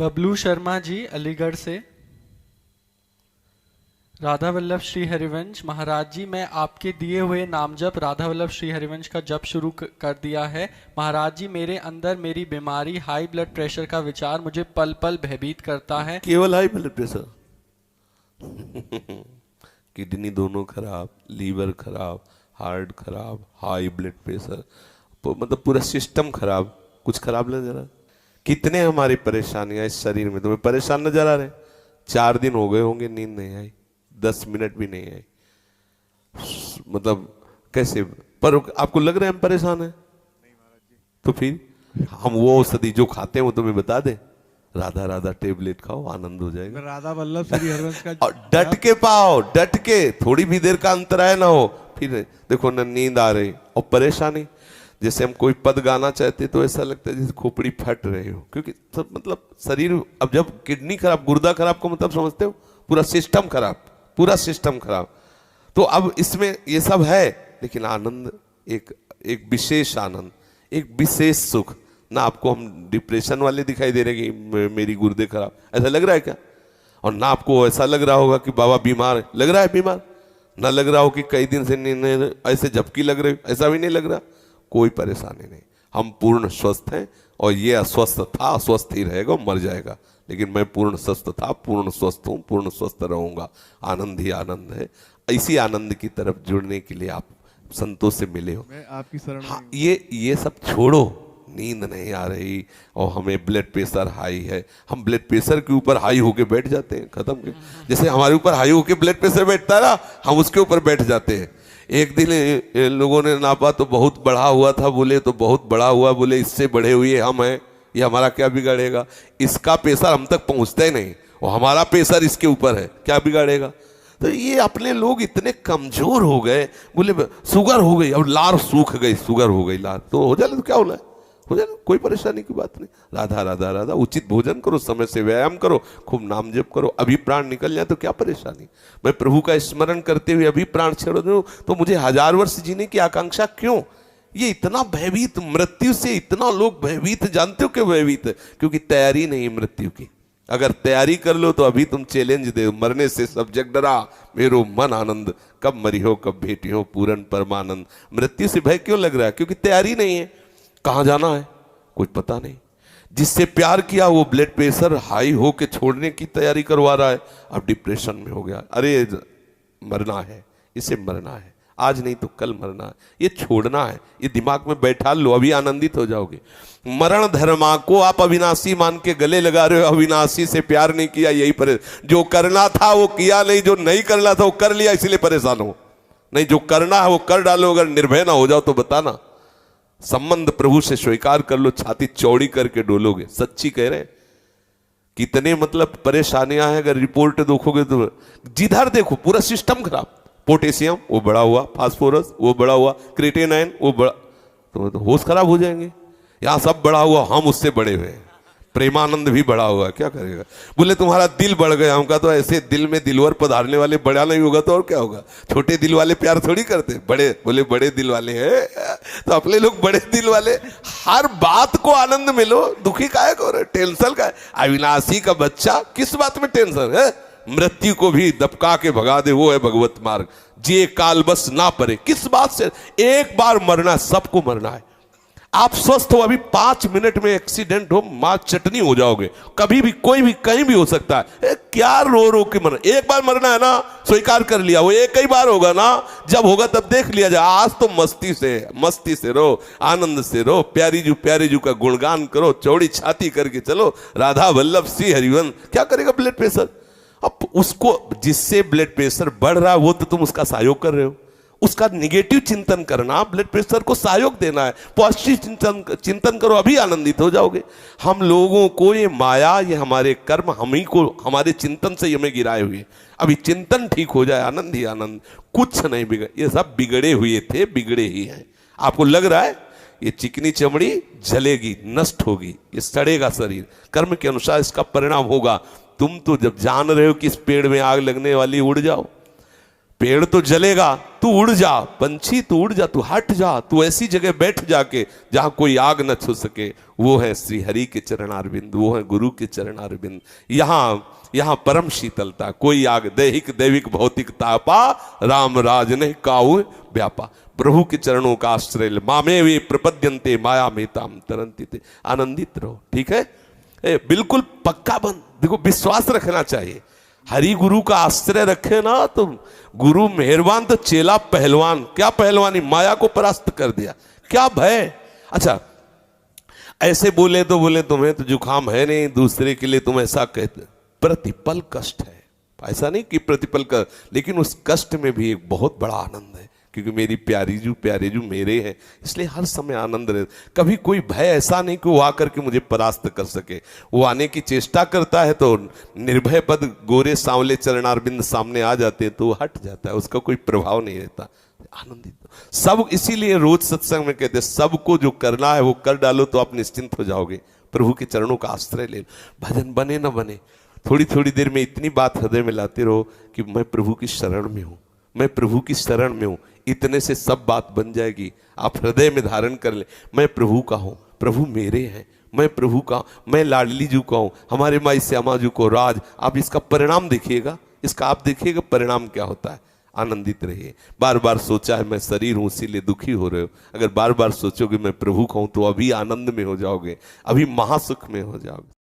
बबलू शर्मा जी अलीगढ़ से। राधा वल्लभ श्री हरिवंश महाराज जी, मैं आपके दिए हुए नाम जप राधा वल्लभ श्री हरिवंश का जप शुरू कर दिया है। महाराज जी, मेरे अंदर मेरी बीमारी हाई ब्लड प्रेशर का विचार मुझे पल पल भयभीत करता है। केवल हाई ब्लड प्रेशर किडनी दोनों खराब, लीवर खराब, हार्ट खराब, हाई ब्लड प्रेशर, मतलब पूरा सिस्टम खराब। कुछ खराब नजर आ? कितने हमारी परेशानियां इस शरीर में तुम्हें परेशान नजर आ रहे? 4 दिन हो गए होंगे नींद नहीं आई, 10 मिनट भी नहीं आई, मतलब कैसे? पर आपको लग रहा है हम परेशान हैं? तो फिर हम वो औषधि जो खाते हैं वो तुम्हें बता दे, राधा राधा टेबलेट खाओ, आनंद हो जाएगा। राधा वल्लभ श्री हरिवंश का और डट के पाओ, डट के, थोड़ी भी देर का अंतराय ना हो। फिर देखो ना नींद आ रही और परेशानी, जैसे हम कोई पद गाना चाहते तो ऐसा लगता है जैसे खोपड़ी फट रही हो, क्योंकि सब मतलब शरीर, अब जब किडनी खराब, गुर्दा खराब को मतलब समझते हो, पूरा सिस्टम खराब, पूरा सिस्टम खराब। तो अब इसमें ये सब है, लेकिन आनंद एक विशेष आनंद, एक विशेष सुख ना। आपको हम डिप्रेशन वाले दिखाई दे रहे कि मेरी गुर्दे खराब, ऐसा लग रहा है क्या? और ना आपको ऐसा लग रहा होगा कि बाबा बीमार है, लग रहा है बीमार? ना लग रहा हो कि कई दिन से नींद ऐसे झपकी लग रही, ऐसा भी नहीं लग रहा। कोई परेशानी नहीं, हम पूर्ण स्वस्थ हैं। और ये अस्वस्थ था, अस्वस्थ ही रहेगा, मर जाएगा, लेकिन मैं पूर्ण स्वस्थ था, पूर्ण स्वस्थ हूं, पूर्ण स्वस्थ रहूंगा। आनंद ही आनंद है। इसी आनंद की तरफ जुड़ने के लिए आप संतों से मिले हो। मैं आपकी शरण हाँ, ये सब छोड़ो। नींद नहीं आ रही और हमें ब्लड प्रेशर हाई है, हम ब्लड प्रेशर के ऊपर हाई होके बैठ जाते हैं, खत्म के। जैसे हमारे ऊपर हाई होके ब्लड प्रेशर बैठता है ना, हम उसके ऊपर बैठ जाते हैं। एक दिन लोगों ने नापा तो बहुत बढ़ा हुआ था, बोले तो बहुत बड़ा हुआ, बोले इससे बढ़े हुए हम हैं, ये हमारा क्या बिगाड़ेगा? इसका प्रेशर हम तक पहुंचता ही नहीं और हमारा प्रेशर इसके ऊपर है, क्या बिगाड़ेगा? तो ये अपने लोग इतने कमजोर हो गए, बोले शुगर हो गई, अब लार सूख गई, शुगर हो गई लार, तो हो जाए तो क्या होना है, हो जाए, कोई परेशानी की बात नहीं। राधा राधा राधा, उचित भोजन करो, समय से व्यायाम करो, खूब नाम जप करो, अभी प्राण निकल जाए तो क्या परेशानी? मैं प्रभु का स्मरण करते हुए अभी प्राण छोड़ दूं तो मुझे 1000 वर्ष जीने की आकांक्षा क्यों? ये इतना भयभीत, मृत्यु से इतना लोग भयभीत, जानते हो क्यों भयभीत? क्योंकि तैयारी नहीं मृत्यु की। अगर तैयारी कर लो तो अभी तुम चैलेंज दे, मरने से सब जग डरा, मेरो मन आनंद, कब मरी हो कब भेटी हो पूरन परमानंद। मृत्यु से भय क्यों लग रहा है? क्योंकि तैयारी नहीं है। कहां जाना है कुछ पता नहीं। जिससे प्यार किया वो ब्लड प्रेशर हाई हो के छोड़ने की तैयारी करवा रहा है, अब डिप्रेशन में हो गया। अरे मरना है, इसे मरना है, आज नहीं तो कल मरना है, ये छोड़ना है, ये दिमाग में बैठा लो, अभी आनंदित हो जाओगे। मरण धर्मा को आप अविनाशी मान के गले लगा रहे हो, अविनाशी से प्यार नहीं किया, यही जो करना था वो किया नहीं, जो नहीं करना था वो कर लिया, इसलिए परेशान हो। नहीं, जो करना है वो कर डालो, अगर निर्भय ना हो जाओ तो बताना। संबंध प्रभु से स्वीकार कर लो, छाती चौड़ी करके डोलोगे। सच्ची कह रहे, कितने मतलब परेशानियां हैं, अगर रिपोर्ट देखोगे तो जिधर देखो पूरा सिस्टम खराब। पोटेशियम वो बढ़ा हुआ, फास्फोरस वो बढ़ा हुआ, क्रिएटिनिन वो बढ़ा, तो होश खराब हो जाएंगे। यहां सब बढ़ा हुआ, हम उससे बड़े हुए हैं। प्रेमानंद भी बढ़ा हुआ, क्या करेगा? बोले तुम्हारा दिल बढ़ गया, हमका तो ऐसे दिल में दिलवर पधारने वाले बड़ा नहीं होगा तो और क्या होगा? छोटे दिल वाले प्यार थोड़ी करते, बड़े, बोले बड़े दिल वाले हैं तो अपने लोग बड़े दिल वाले। हर बात को आनंद में लो, दुखी काहे को, टेंशन का? अविनाशी का बच्चा, किस बात में टेंशन है? मृत्यु को भी दबका के भगा दे, वो है भगवत मार्ग। जे काल बस ना परे, किस बात से? एक बार मरना, सबको मरना है। आप स्वस्थ हो, अभी 5 मिनट में एक्सीडेंट हो, मां चटनी हो जाओगे। कभी भी कोई भी कहीं भी हो सकता है। क्या रो रो के मरना? एक बार मरना है ना, स्वीकार कर लिया, वो एक ही बार होगा ना, जब होगा तब देख लिया जाए। आज तो मस्ती से रो, आनंद से रो, प्यारी जू का गुणगान करो, चौड़ी छाती करके चलो, राधा वल्लभ श्री हरिवंश। क्या करेगा ब्लड प्रेशर? अब उसको, जिससे ब्लड प्रेशर बढ़ रहा है वो तो तुम उसका सहयोग कर रहे हो। उसका निगेटिव चिंतन करना, ब्लड प्रेशर को सहयोग देना है। पॉजिटिव चिंतन करो, अभी आनंदित हो जाओगे। हम लोगों को ये माया, ये हमारे कर्म, हम ही को, हमारे चिंतन से हमें गिराए हुए। अभी चिंतन ठीक हो जाए, आनंद ही आनंद, कुछ नहीं बिगड़। ये सब बिगड़े हुए थे, बिगड़े ही हैं। आपको लग रहा है ये चिकनी चमड़ी जलेगी, नष्ट होगी, ये सड़ेगा शरीर, कर्म के अनुसार इसका परिणाम होगा। तुम तो जब जान रहे हो कि इस पेड़ में आग लगने वाली, उड़ जाओ। पेड़ तो जलेगा, तू उड़ जा, पंछी तू उड़ जा, तू हट जा, तू ऐसी जगह बैठ जाके जहां कोई आग न छू सके। वो है श्री हरि के चरणारविंद, वो है गुरु के चरणारविंद। यहाँ परम शीतलता, कोई आग दैहिक दैविक भौतिक तापा, राम राज नहीं काऊ व्यापा। प्रभु के चरणों का आश्रय ले, मामे वे प्रपद्यंते माया मेताम तरंती थे। आनंदित रहो, ठीक है, बिल्कुल पक्का बन। देखो विश्वास रखना चाहिए, हरि गुरु का आश्रय रखे ना तो गुरु मेहरबान तो चेला पहलवान। क्या पहलवानी, माया को परास्त कर दिया, क्या भय। अच्छा ऐसे बोले तो बोले तुम्हें तो जुकाम है नहीं, दूसरे के लिए तुम ऐसा कहते, प्रतिपल कष्ट है, ऐसा नहीं कि प्रतिपल का, लेकिन उस कष्ट में भी एक बहुत बड़ा आनंद है, क्योंकि मेरी प्यारे जू मेरे हैं, इसलिए हर समय आनंद रहे। कभी कोई भय ऐसा नहीं कि वो आकर के मुझे परास्त कर सके। वो आने की चेष्टा करता है तो निर्भय पद गोरे सांवले चरणारविंद सामने आ जाते हैं तो वो हट जाता है, उसका कोई प्रभाव नहीं रहता। आनंदित सब, इसीलिए रोज सत्संग में कहते हैं सबको जो करना है वो कर डालो तो आप निश्चिंत हो जाओगे। प्रभु के चरणों का आश्रय ले लो, भजन बने न बने, थोड़ी थोड़ी देर में इतनी बात हृदय में लाते रहो कि मैं प्रभु की शरण में हूं, मैं प्रभु की शरण में हूं। इतने से सब बात बन जाएगी। आप हृदय में धारण कर ले, मैं प्रभु का हूं, प्रभु मेरे हैं, मैं प्रभु का, मैं लाडली जू का हूं, हमारे माई श्यामा जू को राज। आप इसका परिणाम देखिएगा, इसका आप देखिएगा परिणाम क्या होता है। आनंदित रहिए। बार बार सोचा है मैं शरीर हूं इसीलिए दुखी हो रहे हो, अगर बार बार सोचोगे मैं प्रभु का हूं तो अभी आनंद में हो जाओगे, अभी महासुख में हो जाओगे।